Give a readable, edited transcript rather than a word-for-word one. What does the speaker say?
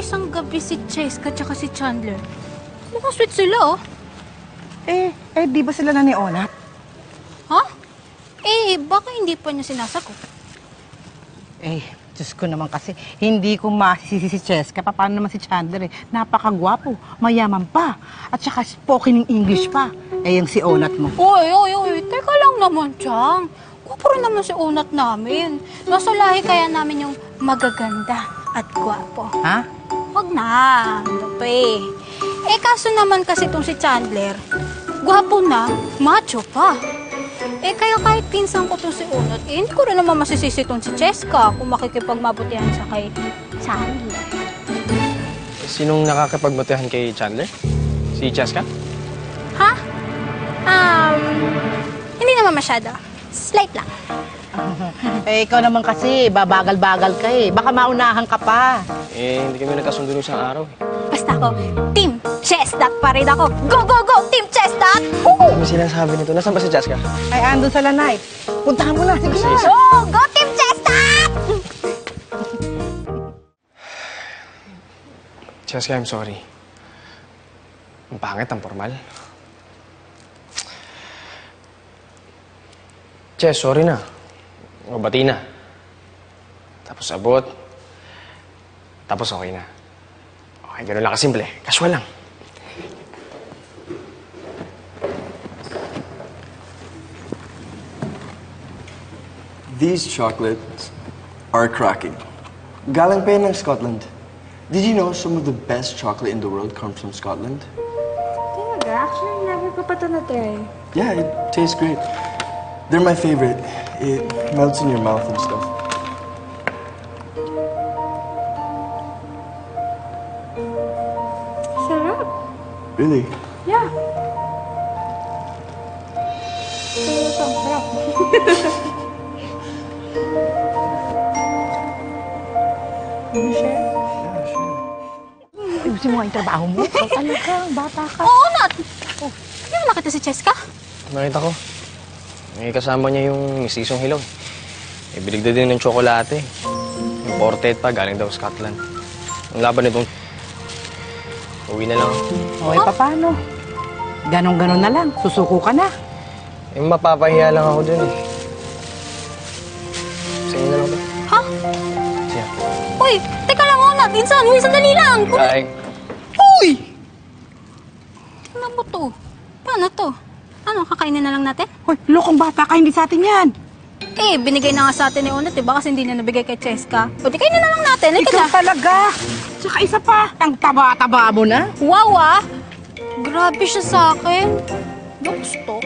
isang gabi si Cheska at si Chandler. Mukhang sweet sila, oh. Di ba sila na ni Onat? Ha? Baka hindi pa niya sinasagot. Diyos ko naman kasi, hindi ko masisisi si Cheska. Paano naman si Chandler Napakagwapo, mayaman pa, at saka spoken in English pa. Yung si Onat mo. Uy, teka lang naman, Chang. Gwapo rin naman si Onat namin. Nasa lahi kaya namin yung magaganda at gwapo. Ha? Wag na, ano to kaso naman kasi itong si Chandler, gwapo na, macho pa. Kaya kahit pinsan ko itong si Onat, hindi ko rin naman masisisi itong si Cheska kung makikipagmabutihan siya kay Chandler. Sinong nakakipagmatihan kay Chandler? Si Cheska? Ha? Hindi naman masyado. Slight lang. Ikaw naman kasi, babagal-bagal ka Baka maunahan ka pa. Hindi kami nagkasundo ng isang araw. Basta ako, Team Chestnut pa rin ako. Go, go, go, Team Chestnut! Ano sinasabi nito? Nasaan ba si Cheska? Andun sa Lanay. Puntahan mo na, sige na. Go, Team Chestnut! Cheska, I'm sorry. Ang pangit, ang formal. Ches, sorry na. Mabati na. Tapos abot. Tapos okay na. Okay, ganun lang kasimple. Casual lang. These chocolates are cracking. Galing pa yan ng Scotland. Did you know some of the best chocolate in the world comes from Scotland? Talaga? Actually, never ko pa ito na-try. Yeah, it tastes great. They're my favorite. It melts in your mouth and stuff. Sarap. Really? Yeah. Sarap. Can you share? Yeah, sure. Ayusin mo nga yung trabaho mo. Ikaw talaga, bata ka. Oo, Nat! Hindi mo nakita si Cheska? Nakita ko. May kasama niya yung mistisong hilaw. Bilig na din ng tsokolate. Imported pa, galing daw Scotland. Ang laban nitong... Uwi na lang. Okay, paano? Ganon-ganon na lang. Susuko ka na. Mapapahiya lang ako dun Sa inyo na lang ba? Ha? Siya. Uy, teka lang, Nat! Insan, uy, sandali lang! Ay! Uy! Ano ba to? Paano to? Ano, kakainin na lang natin? Hoy, lokong bata ka, hindi sa atin yan. Binigay na nga sa atin ni Onat, Kasi hindi na nabigay kay Cheska. O, di kainin na lang natin. Ikaw talaga. Tsaka isa pa, ang taba-taba mo na. Wow, Grabe siya sa akin. Gusto.